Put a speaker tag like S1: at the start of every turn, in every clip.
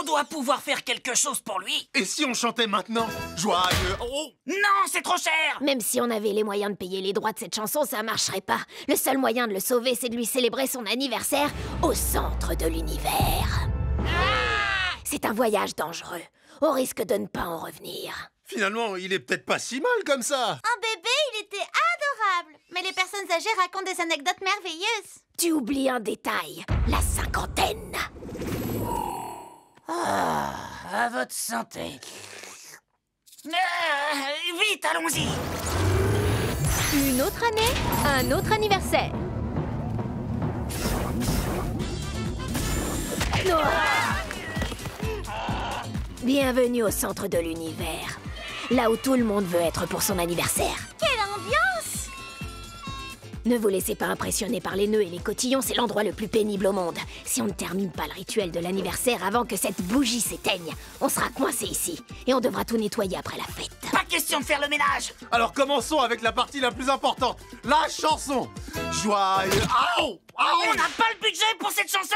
S1: On doit pouvoir faire quelque chose pour lui.
S2: Et si on chantait maintenant? Joyeux... Oh!
S1: Non, c'est trop cher.
S3: Même si on avait les moyens de payer les droits de cette chanson, ça marcherait pas. Le seul moyen de le sauver, c'est de lui célébrer son anniversaire au centre de l'univers. C'est un voyage dangereux, au risque de ne pas en revenir.
S2: Finalement, il est peut-être pas si mal comme ça.
S4: En bébé, il était adorable. Mais les personnes âgées racontent des anecdotes merveilleuses.
S3: Tu oublies un détail, la cinquantaine.
S1: À votre santé. Vite, allons-y.
S5: Une autre année, un autre anniversaire.
S3: Bienvenue au centre de l'univers, là où tout le monde veut être pour son anniversaire.
S4: Quelle ambiance!
S3: Ne vous laissez pas impressionner par les nœuds et les cotillons, c'est l'endroit le plus pénible au monde. Si on ne termine pas le rituel de l'anniversaire avant que cette bougie s'éteigne, on sera coincé ici, et on devra tout nettoyer après la fête.
S1: Pas question de faire le ménage.
S2: Alors commençons avec la partie la plus importante, la chanson. Joyeux... Aouh! Aouh!
S1: On n'a pas le budget pour cette chanson.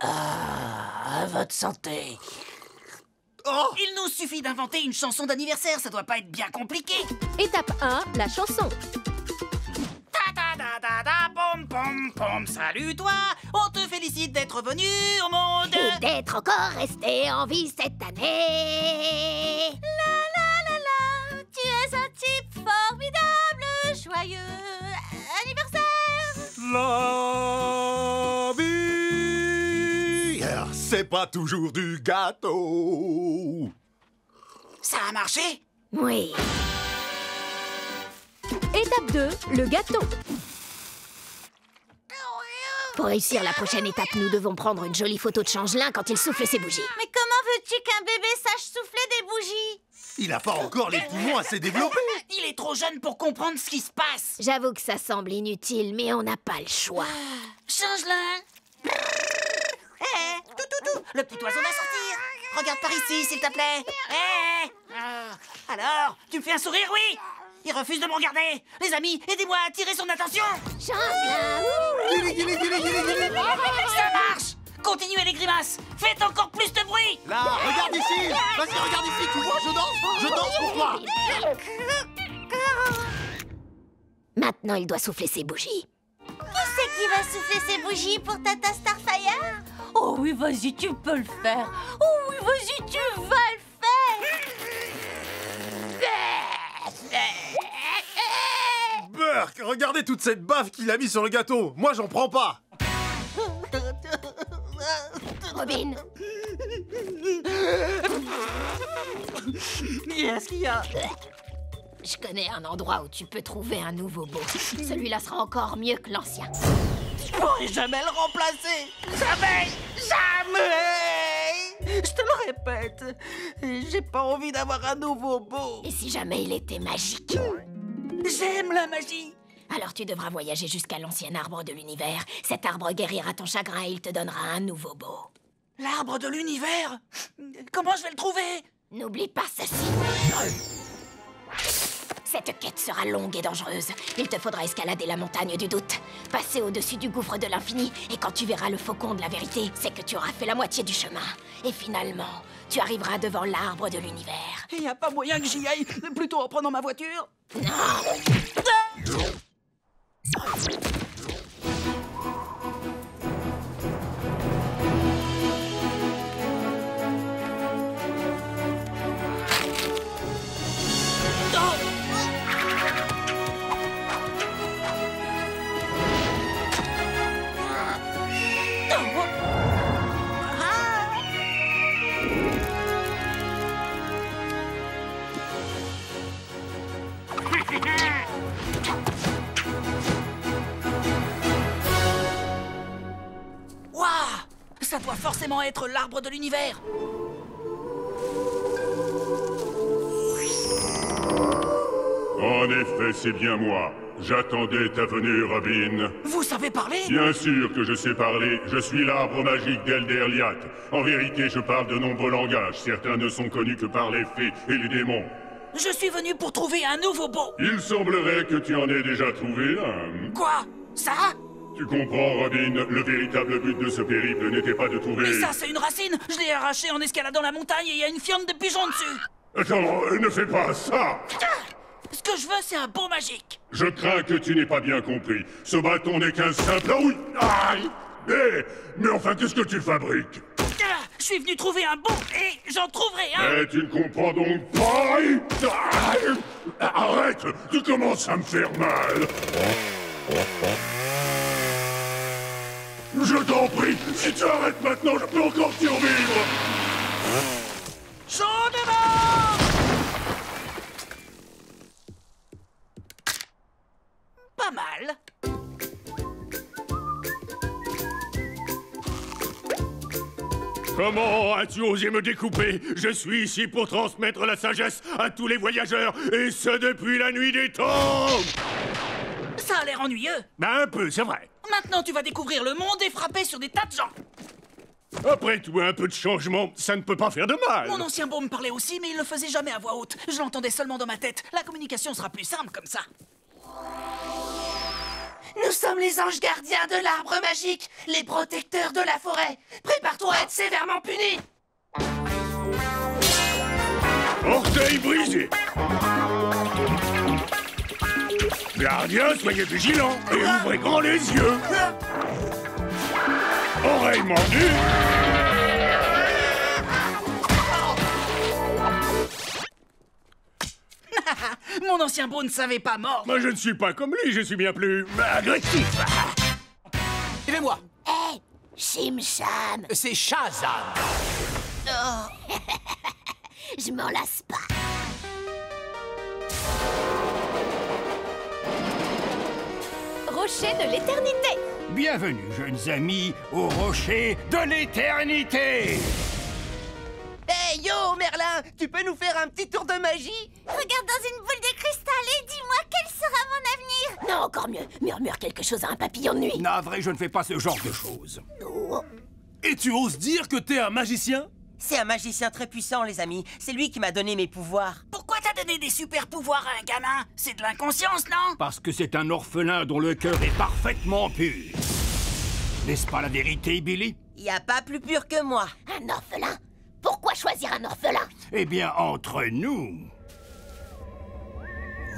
S1: À votre santé.
S2: Oh!
S1: Il nous suffit d'inventer une chanson d'anniversaire, ça doit pas être bien compliqué.
S5: Étape 1, la chanson.
S1: Ta ta ta ta ta pom pom pom. Salut toi, on te félicite d'être venu au monde.
S3: Et d'être encore resté en vie cette année.
S4: La la la la, tu es un type formidable. Joyeux anniversaire!
S2: La vie, c'est pas toujours du gâteau.
S1: Ça a marché?
S3: Oui.
S5: Étape 2, le gâteau.
S3: Pour réussir la prochaine étape, nous devons prendre une jolie photo de Changelin quand il souffle ses bougies.
S4: Mais comment veux-tu qu'un bébé sache souffler des bougies?
S2: Il a pas encore les poumons assez développés.
S1: Il est trop jeune pour comprendre ce qui se passe.
S3: J'avoue que ça semble inutile, mais on n'a pas le choix.
S1: Changelin. Tout, le petit oiseau va sortir. Regarde par ici, s'il te plaît. Alors, tu me fais un sourire, oui? Il refuse de me regarder. Les amis, aidez-moi à attirer son attention.
S3: Changelin!
S1: Ça marche. Continuez les grimaces. Faites encore plus de bruit.
S2: Là, regarde ici. Vas-y, regarde ici, tu vois, je danse pour toi.
S3: Maintenant, il doit souffler ses bougies.
S4: Qui c'est qui va souffler ses bougies pour Tata Starfire?
S5: Oh oui, vas-y, tu peux le faire. Oh oui, vas-y, tu vas le
S2: Burk, regardez toute cette baffe qu'il a mis sur le gâteau. Moi, j'en prends pas.
S3: Robin,
S1: Qu'est-ce qu'il y a?
S3: je connais un endroit où tu peux trouver un nouveau beau. Celui-là sera encore mieux que l'ancien.
S1: Je pourrai jamais le remplacer. Jamais. Jamais. Je te le répète. J'ai pas envie d'avoir un nouveau beau.
S3: Et si jamais il était magique?
S1: J'aime la magie.
S3: Alors tu devras voyager jusqu'à l'ancien arbre de l'univers. Cet arbre guérira ton chagrin et il te donnera un nouveau beau.
S1: L'arbre de l'univers? Comment je vais le trouver?
S3: N'oublie pas ceci. Cette quête sera longue et dangereuse. Il te faudra escalader la montagne du doute, passer au-dessus du gouffre de l'infini, et quand tu verras le faucon de la vérité, c'est que tu auras fait la moitié du chemin. Et finalement, tu arriveras devant l'arbre de l'univers.
S1: Il n'y a pas moyen que j'y aille, plutôt en prenant ma voiture? Waouh! Ça doit forcément être l'arbre de l'univers.
S6: En effet, c'est bien moi. J'attendais ta venue, Robin.
S1: Vous savez parler?
S6: Bien sûr que je sais parler. Je suis l'arbre magique d'Elderliat. En vérité, je parle de nombreux langages. Certains ne sont connus que par les fées et les démons.
S1: Je suis venu pour trouver un nouveau beau.
S6: Il semblerait que tu en aies déjà trouvé un.
S1: Quoi? Ça?
S6: Tu comprends, Robin, le véritable but de ce périple n'était pas de trouver...
S1: Mais ça, c'est une racine! Je l'ai arrachée en escaladant la montagne et il y a une fiente de pigeons dessus!
S6: Attends, ne fais pas ça!
S1: Ce que je veux, c'est un bon magique!
S6: Je crains que tu n'aies pas bien compris. Ce bâton n'est qu'un simple... Ah oui! Aïe! Mais enfin, qu'est-ce que tu fabriques?
S1: Je suis venu trouver un bon et j'en trouverai un!
S6: Mais tu ne comprends donc pas? Aïe! Arrête! Tu commences à me faire mal! Je t'en prie, si tu arrêtes maintenant, je peux encore survivre!
S1: Chaudement! Pas mal.
S6: Comment as-tu osé me découper? Je suis ici pour transmettre la sagesse à tous les voyageurs, et ce depuis la nuit des temps!
S1: Ça a l'air ennuyeux.
S6: Ben un peu, c'est vrai.
S1: Maintenant, tu vas découvrir le monde et frapper sur des tas de gens.
S6: Après tout, un peu de changement, ça ne peut pas faire de mal.
S1: Mon ancien beau me parlait aussi, mais il le faisait jamais à voix haute. Je l'entendais seulement dans ma tête. La communication sera plus simple comme ça.
S7: Nous sommes les anges gardiens de l'arbre magique, les protecteurs de la forêt. Prépare-toi à être sévèrement puni.
S6: Orteil brisé. Gardiens, soyez vigilants et ouvrez grand les yeux. Oreilles mordues.
S1: Mon ancien beau ne savait pas mordre.
S6: Moi, je ne suis pas comme lui, je suis bien plus agressif.
S2: Suivez-moi.
S3: Hé, Chim-Cham,
S2: C'est Shazam.
S3: je m'en lasse pas. Rocher de l'éternité.
S8: Bienvenue, jeunes amis, au rocher de l'éternité.
S7: Hey yo, Merlin, tu peux nous faire un petit tour de magie?
S4: Regarde dans une boule de cristal et dis-moi quel sera mon avenir.
S3: Non, encore mieux. Murmure quelque chose à un papillon de nuit.
S8: Navré, je ne fais pas ce genre de choses.
S2: Et tu oses dire que t'es un magicien?
S7: C'est un magicien très puissant, les amis. C'est lui qui m'a donné mes pouvoirs.
S1: Pourquoi t'as donné des super pouvoirs à un gamin? C'est de l'inconscience, non?
S8: Parce que c'est un orphelin dont le cœur est parfaitement pur. N'est-ce pas la vérité, Billy?
S7: Y a pas plus pur que moi.
S3: Un orphelin? Pourquoi choisir un orphelin?
S8: Eh bien, entre nous...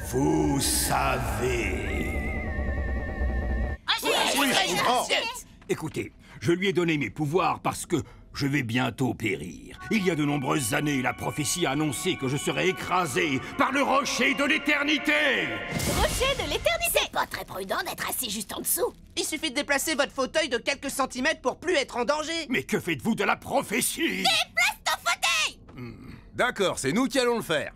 S8: Vous savez... Écoutez, je lui ai donné mes pouvoirs parce que je vais bientôt périr. Il y a de nombreuses années, la prophétie a annoncé que je serais écrasé par le rocher de l'éternité.
S3: Rocher de l'éternité. C'est pas très prudent d'être assis juste en dessous.
S7: Il suffit de déplacer votre fauteuil de quelques centimètres pour plus être en danger.
S8: Mais que faites-vous de la prophétie?
S4: Place ton fauteuil.
S2: D'accord, c'est nous qui allons le faire.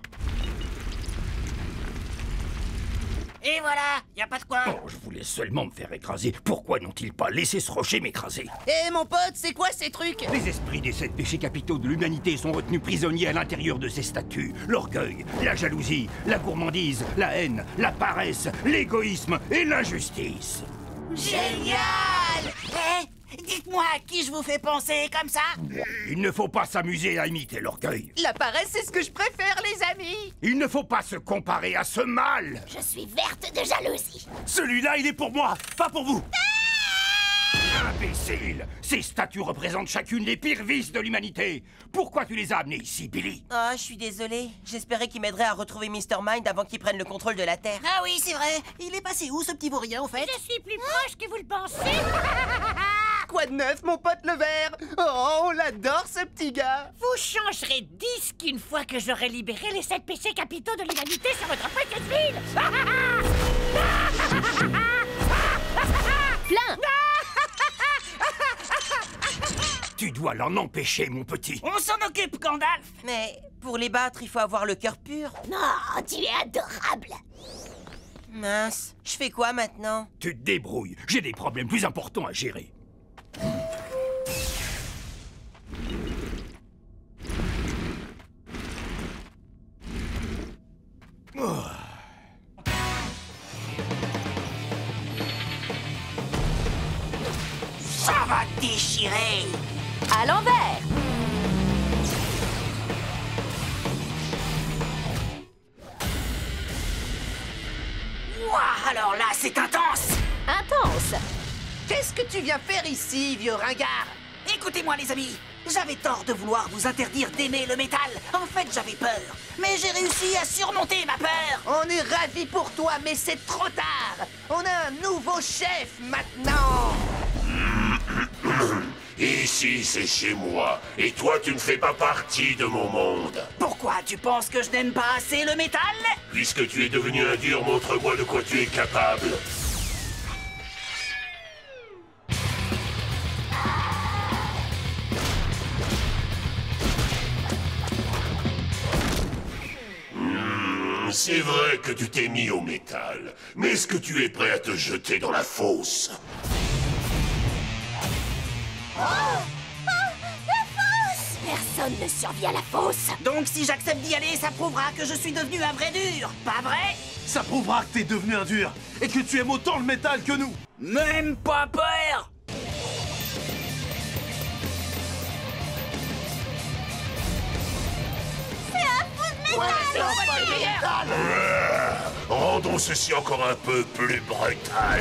S1: Et voilà, y a pas de quoi.
S8: Oh, je voulais seulement me faire écraser. Pourquoi n'ont-ils pas laissé ce rocher m'écraser?
S7: Eh mon pote, c'est quoi ces trucs?
S8: Les esprits des 7 péchés capitaux de l'humanité sont retenus prisonniers à l'intérieur de ces statues. L'orgueil, la jalousie, la gourmandise, la haine, la paresse, l'égoïsme et l'injustice.
S1: Génial! Dites-moi à qui je vous fais penser comme ça?
S8: Il ne faut pas s'amuser à imiter l'orgueil.
S7: La paresse, c'est ce que je préfère, les amis.
S8: Il ne faut pas se comparer à ce mal.
S3: Je suis verte de jalousie.
S2: Celui-là, il est pour moi, pas pour vous.
S8: Imbécile! Ces statues représentent chacune les pires vices de l'humanité. Pourquoi tu les as amenées ici, Billy?
S7: Ah, je suis désolé. J'espérais qu'il m'aiderait à retrouver Mr. Mind avant qu'il prenne le contrôle de la Terre.
S1: Ah oui, c'est vrai. Il est passé où, ce petit vaurien, au fait?
S4: Je suis plus proche que vous le pensez.
S7: Quoi de neuf, mon pote le vert? Oh, on l'adore, ce petit gars.
S4: Vous changerez de disque une fois que j'aurai libéré les 7 péchés capitaux de l'humanité sur votre petite ville.
S3: Plein.
S8: Tu dois l'en empêcher, mon petit.
S1: On s'en occupe, Gandalf.
S7: Mais pour les battre, il faut avoir le cœur pur.
S3: Non, tu es adorable.
S7: Mince, je fais quoi maintenant?
S8: Tu te débrouilles. J'ai des problèmes plus importants à gérer.
S1: Ça va déchirer.
S5: À l'envers.
S1: Ouah, alors là, c'est intense.
S3: Intense.
S7: Qu'est-ce que tu viens faire ici, vieux ringard?
S1: Écoutez-moi les amis, j'avais tort de vouloir vous interdire d'aimer le métal. En fait, j'avais peur. Mais j'ai réussi à surmonter ma peur.
S7: On est ravis pour toi, mais c'est trop tard. On a un nouveau chef maintenant.
S9: Ici, c'est chez moi. Et toi, tu ne fais pas partie de mon monde.
S1: Pourquoi tu penses que je n'aime pas assez le métal?
S9: Puisque tu es devenu un dur, montre-moi de quoi tu es capable. C'est vrai que tu t'es mis au métal. Mais est-ce que tu es prêt à te jeter dans la fosse?
S3: Personne ne survit à la fosse.
S1: Donc si j'accepte d'y aller, ça prouvera que je suis devenu un vrai dur, pas vrai?
S2: Ça prouvera que t'es devenu un dur et que tu aimes autant le métal que nous.
S1: Même pas peur.
S9: Rendons ceci encore un peu plus brutal.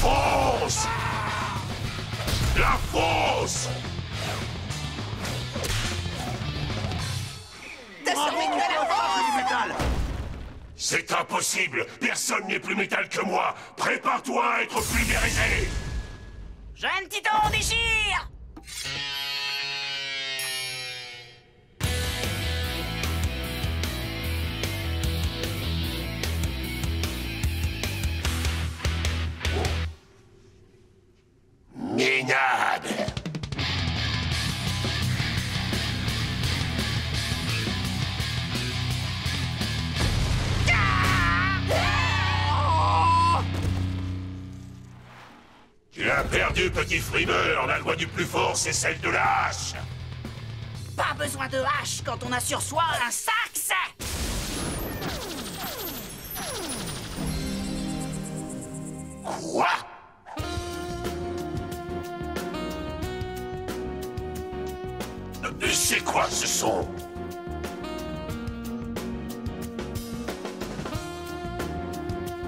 S9: Fonce! La fosse!
S7: T'as survécu à la fosse!
S9: C'est impossible! Personne n'est plus métal que moi! Prépare-toi à être pulvérisé!
S1: Jeune Titan, déchire!
S9: Minable! Tu as perdu, petit frimeur. La loi du plus fort, c'est celle de la hache.
S1: Pas besoin de hache quand on a sur soi un sax!
S9: Quoi? C'est quoi ce son?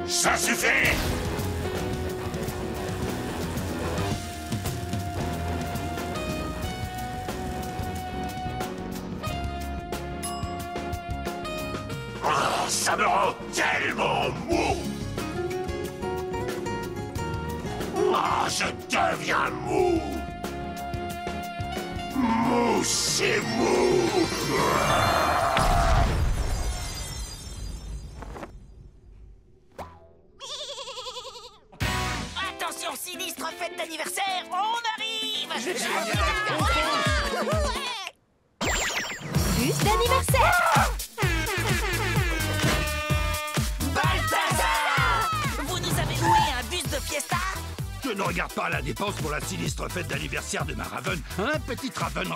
S9: Ça suffit! Ah, ça me rend tellement mou! Ah, je deviens mou! Mou, c'est mou!
S1: Attention, sinistre fête d'anniversaire, on arrive!
S3: Bus d'anniversaire.
S1: Balthazar! Vous nous avez loué un bus de fiesta?
S8: Je ne regarde pas la dépense pour la sinistre fête d'anniversaire de ma Raven. Hein, petite Raven?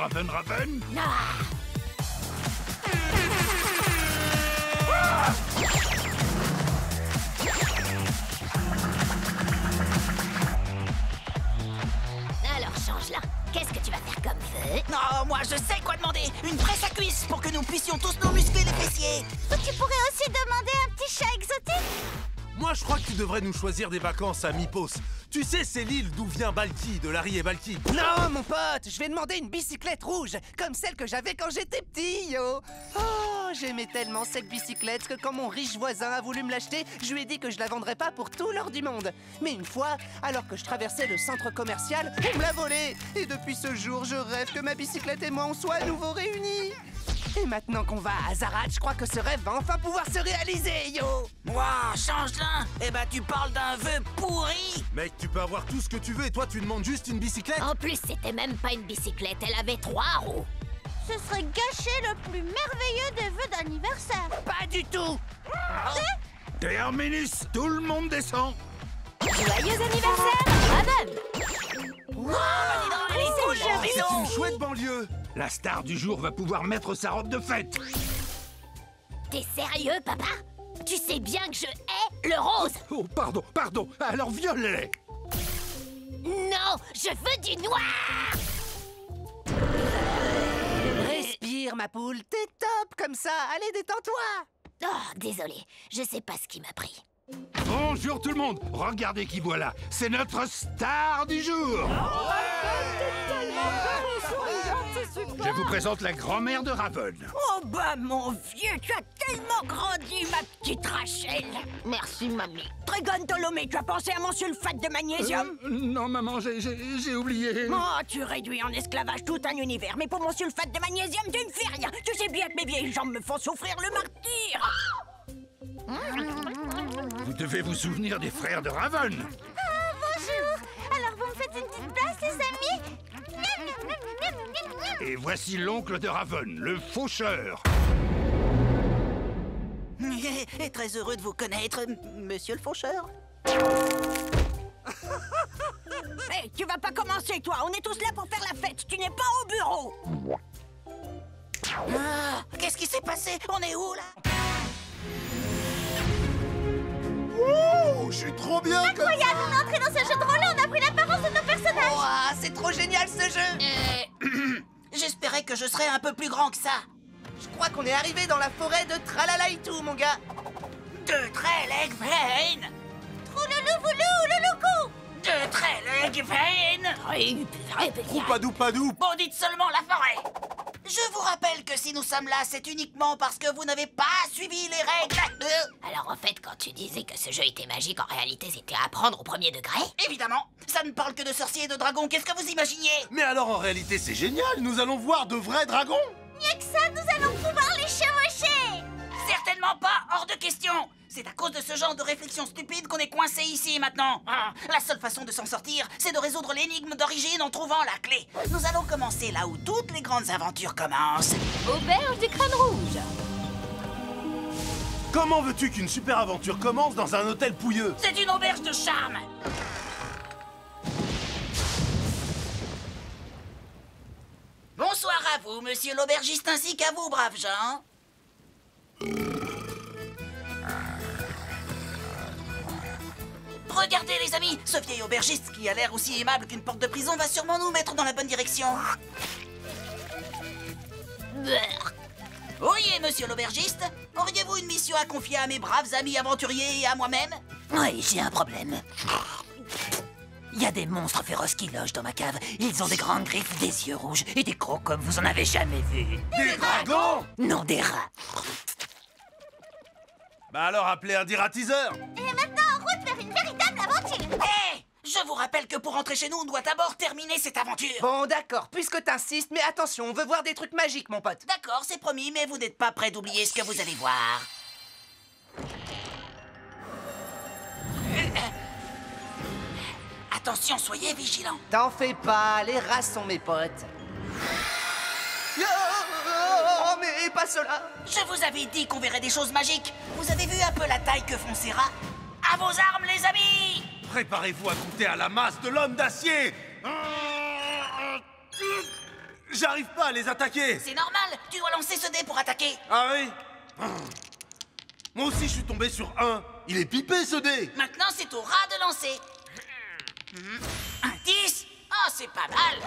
S3: Alors change-la. Qu'est-ce que tu vas faire comme feu?
S1: Non, moi je sais quoi demander! Une presse à cuisse pour que nous puissions tous nous muscler les fessiers!
S4: Tu pourrais aussi demander un petit chat exotique.
S2: Moi, je crois que tu devrais nous choisir des vacances à Mypos. Tu sais, c'est l'île d'où vient Balki, de Larry et Balki.
S7: Non, mon pote, je vais demander une bicyclette rouge, comme celle que j'avais quand j'étais petit, yo. Oh, j'aimais tellement cette bicyclette que quand mon riche voisin a voulu me l'acheter, je lui ai dit que je la vendrais pas pour tout l'or du monde. Mais une fois, alors que je traversais le centre commercial, on me l'a volée. Et depuis ce jour, je rêve que ma bicyclette et moi, on soit à nouveau réunis. Et maintenant qu'on va à Zarat, je crois que ce rêve va enfin pouvoir se réaliser, yo.
S1: Waouh, change-la! Eh ben tu parles d'un vœu pourri!
S2: Mec, tu peux avoir tout ce que tu veux et toi, tu demandes juste une bicyclette?
S3: En plus, c'était même pas une bicyclette, elle avait 3 roues.
S4: Ce serait gâcher le plus merveilleux des vœux d'anniversaire.
S7: Pas du tout.
S8: Terminus, tout le monde descend.
S3: Joyeux anniversaire, Raven.
S1: Elle est cool, la
S2: C'est
S1: maison!
S2: une chouette banlieue.
S8: La star du jour va pouvoir mettre sa robe de fête.
S3: T'es sérieux, papa? Tu sais bien que je hais le rose.
S8: Oh, pardon. Alors violet.
S3: Non, je veux du noir.
S7: rire, ma poule. T'es top comme ça. Allez, détends-toi.
S3: Oh, désolé, je sais pas ce qui m'a pris.
S8: Bonjour tout le monde. Regardez qui voilà. C'est notre star du jour. Je vous présente la grand-mère de Raven.
S5: Oh bah mon vieux, tu as tellement grandi, ma petite Rachel.
S3: Merci, mamie.
S5: Trigon Tolomé, tu as pensé à mon sulfate de magnésium?
S8: Non, maman, j'ai oublié.
S5: Oh, tu réduis en esclavage tout un univers, mais pour mon sulfate de magnésium, tu ne fais rien. Tu sais bien que mes vieilles jambes me font souffrir le martyre.
S8: Vous devez vous souvenir des frères de Raven.
S4: Bonjour. Alors vous me faites une petite place, les amis?
S8: Et voici l'oncle de Raven, le faucheur.
S1: Et très heureux de vous connaître, monsieur le faucheur.
S5: Hé, tu vas pas commencer, toi. On est tous là pour faire la fête. Tu n'es pas au bureau.
S1: Ah, qu'est-ce qui s'est passé? On est où, là?
S2: Ouh, je suis trop bien comme ça.
S4: Incroyable, on est entré dans ce jeu de rôle et on a pris l'apparence de nos personnages.
S7: Ouah, c'est trop génial ce jeu.
S1: J'espérais que je serais un peu plus grand que ça.
S7: Je crois qu'on est arrivé dans la forêt de Tralalaitou, mon gars.
S1: De Trellegvein.
S4: Troulou-voulou-louloucou.
S1: De Trellegvein.
S2: Oupadou padou.
S1: Bon, dites seulement la forêt. Je vous rappelle que si nous sommes là, c'est uniquement parce que vous n'avez pas suivi les règles.
S3: Alors en fait, quand tu disais que ce jeu était magique, en réalité, c'était à apprendre au premier degré?
S1: Évidemment, ça ne parle que de sorciers et de dragons. Qu'est-ce que vous imaginiez?
S2: Mais alors en réalité c'est génial, nous allons voir de vrais dragons.
S4: Mieux que ça, nous allons pouvoir les chevaucher.
S1: Certainement pas, hors de question. C'est à cause de ce genre de réflexion stupide qu'on est coincé ici maintenant. La seule façon de s'en sortir, c'est de résoudre l'énigme d'origine en trouvant la clé. Nous allons commencer là où toutes les grandes aventures commencent.
S5: Auberge du Crâne Rouge.
S2: Comment veux-tu qu'une super aventure commence dans un hôtel pouilleux?
S1: C'est une auberge de charme. Bonsoir à vous, monsieur l'aubergiste, ainsi qu'à vous, braves gens. Regardez, les amis, ce vieil aubergiste qui a l'air aussi aimable qu'une porte de prison va sûrement nous mettre dans la bonne direction. Oyez, monsieur l'aubergiste, auriez-vous une mission à confier à mes braves amis aventuriers et à moi-même?
S10: Oui, j'ai un problème. Il y a des monstres féroces qui logent dans ma cave. Ils ont des grandes griffes, des yeux rouges et des crocs comme vous en avez jamais vu.
S2: Des dragons?
S10: Non, des rats.
S2: Bah alors appelez un diratiseur.
S4: Et maintenant, en route vers une véritable aventure.
S1: Hé! Je vous rappelle que pour rentrer chez nous, on doit d'abord terminer cette aventure.
S7: Bon, d'accord, puisque t'insistes, mais attention, on veut voir des trucs magiques, mon pote.
S1: D'accord, c'est promis, mais vous n'êtes pas prêt d'oublier ce que vous allez voir. Attention, soyez vigilants.
S7: T'en fais pas, les rats sont mes potes. Oh, mais pas cela.
S1: Je vous avais dit qu'on verrait des choses magiques. Vous avez vu un peu la taille que font ces rats? À vos armes, les amis!
S2: Préparez-vous à goûter à la masse de l'homme d'acier. J'arrive pas à les attaquer.
S1: C'est normal, tu dois lancer ce dé pour attaquer.
S2: Ah oui? Moi aussi je suis tombé sur un. Il est pipé ce dé.
S1: Maintenant, c'est au rat de lancer. Un 10. Oh, c'est pas mal.